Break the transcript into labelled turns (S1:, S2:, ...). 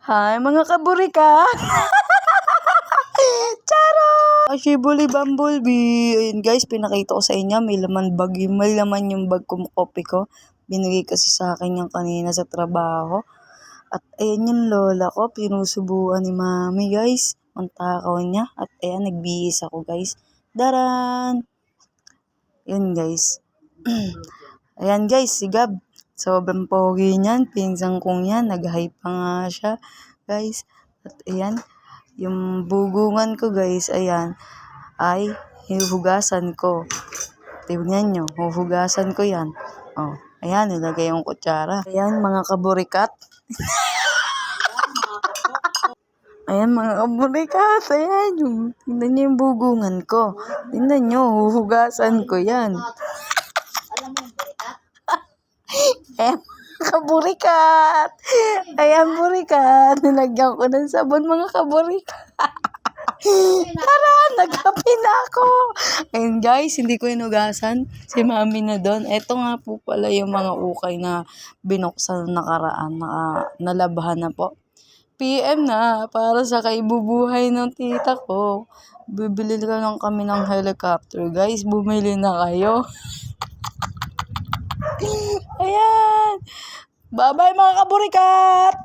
S1: Hi mga kaburika! Charot! Shibuli Bumblebee. Ayun guys, pinakita ko sa inyo. May laman yung bag ko, kopi ko. Binigay kasi sa akin yung kanina sa trabaho. At ayan yung lola ko. Pinusubuan ni mami guys. Ang takaw niya. At ayan, nagbihis ako guys. Daran! Yun guys. Ayan guys, si Gab. Sobrang pogi niyan. Pinsang kong yan. Nag-hype pa nga siya guys. At ayan, yung bugungan ko guys, ayan, ay hinuhugasan ko. Tingnan nyo, huhugasan ko yan. Oh, ayan, nilagay yung kutsara. Ayan mga kaburikat. Ayan mga kaburikat, ayan yung, tingnan nyo yung bugungan ko. Tingnan nyo, huhugasan ko yan. Ayan kaburikat. Ayan burikat. Nilagyan ko ng sabon mga kaburikat. Tara, nagkape na ako. Ayun guys, hindi ko inugasan. Si mami na doon. Ito nga po pala yung mga ukay na binuksan nakaraan. Nalabahan na po. PM na para sa kaibubuhay ng tita ko. Bibili ka lang kami ng helicopter. Guys, bumili na kayo. Ayan. Bye-bye mga kaburikat!